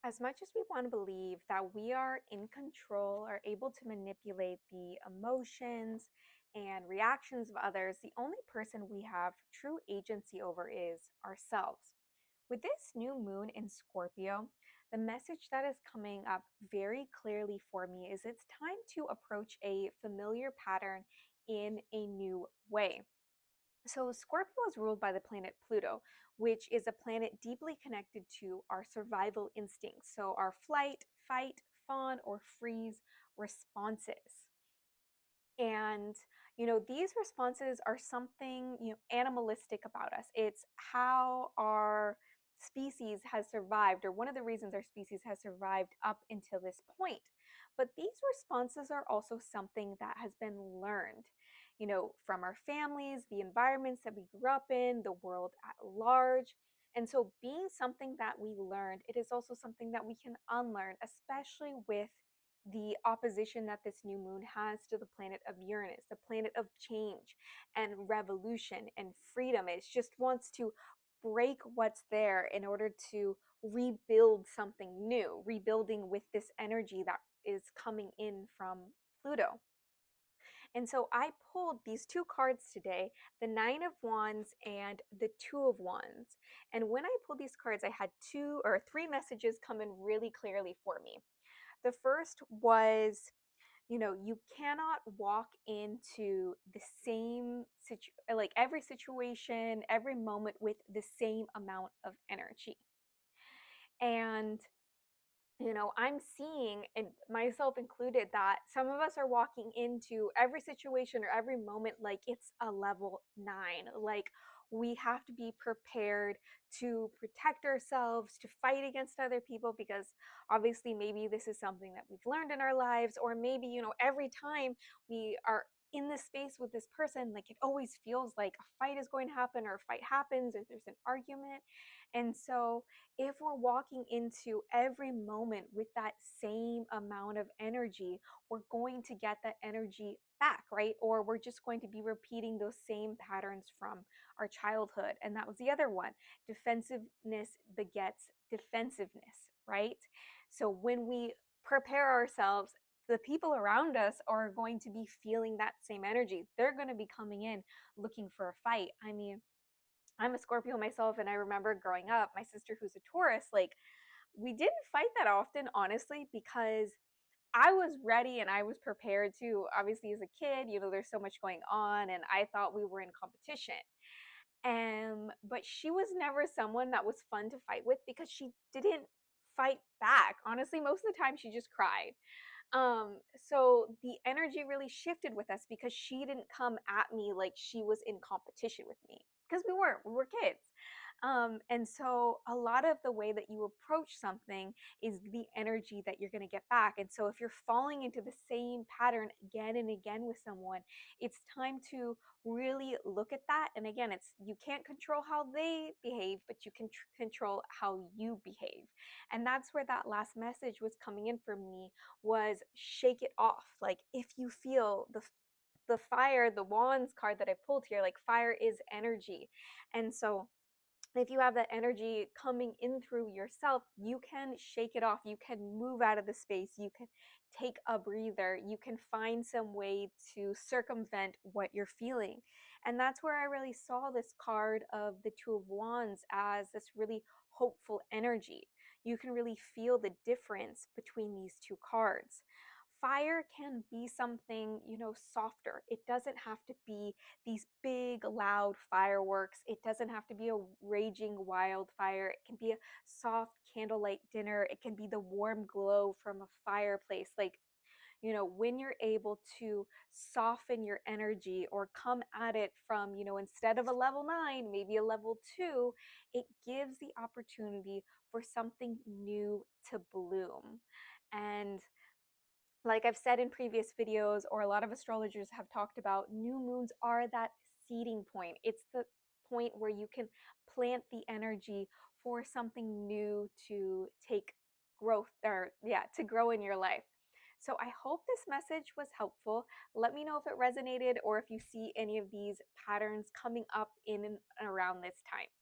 As much as we want to believe that we are in control, are able to manipulate the emotions and reactions of others, the only person we have true agency over is ourselves. With this new moon in Scorpio, the message that is coming up very clearly for me is it's time to approach a familiar pattern in a new way. So, Scorpio is ruled by the planet Pluto, which is a planet deeply connected to our survival instincts. So, our flight, fight, fawn, or freeze responses. And, these responses are something, animalistic about us. It's how our species has survived, or one of the reasons our species has survived up until this point. But these responses are also something that has been learned, from our families, the environments that we grew up in, the world at large. And so, being something that we learned, it is also something that we can unlearn, especially with the opposition that this new moon has to the planet of Uranus, the planet of change and revolution and freedom. It just wants to break what's there in order to rebuild something new, rebuilding with this energy that is coming in from Pluto. And so I pulled these two cards today, the Nine of Wands and the Two of Wands. And when I pulled these cards, I had two or three messages come in really clearly for me. The first was, you cannot walk into the same like every situation, every moment with the same amount of energy. And I'm seeing, and myself included, that some of us are walking into every situation or every moment like it's a level 9. Like we have to be prepared to protect ourselves, to fight against other people, because obviously maybe this is something that we've learned in our lives, or maybe, every time we are in this space with this person, like it always feels like a fight is going to happen, or a fight happens, or there's an argument. And so if we're walking into every moment with that same amount of energy, we're going to get that energy back, right? Or we're just going to be repeating those same patterns from our childhood. And that was the other one. Defensiveness begets defensiveness, right? So when we prepare ourselves, the people around us are going to be feeling that same energy. They're going to be coming in looking for a fight. I mean, I'm a Scorpio myself, and I remember growing up, my sister who's a Taurus, like we didn't fight that often, honestly, because I was ready and I was prepared to. Obviously, as a kid, there's so much going on, and I thought we were in competition. But she was never someone that was fun to fight with because she didn't fight back. Honestly, most of the time she just cried. So the energy really shifted with us because she didn't come at me like she was in competition with me, because we were kids. And so a lot of the way that you approach something is the energy that you're going to get back. And so if you're falling into the same pattern again and again with someone, it's time to really look at that. And again, it's you can't control how they behave, but you can control how you behave. And that's where that last message was coming in for me, was shake it off. Like if you feel the fire, the wands card that I pulled here, like fire is energy. And so if you have that energy coming in through yourself, you can shake it off. You can move out of the space. You can take a breather. You can find some way to circumvent what you're feeling. And that's where I really saw this card of the Two of Wands as this really hopeful energy. You can really feel the difference between these two cards. Fire can be something, softer. It doesn't have to be these big, loud fireworks. It doesn't have to be a raging wildfire. It can be a soft candlelight dinner. It can be the warm glow from a fireplace. Like, when you're able to soften your energy or come at it from, instead of a level 9, maybe a level 2, it gives the opportunity for something new to bloom. And like I've said in previous videos, or a lot of astrologers have talked about, new moons are that seeding point. It's the point where you can plant the energy for something new to take growth, or yeah, to grow in your life. So I hope this message was helpful. Let me know if it resonated or if you see any of these patterns coming up in and around this time.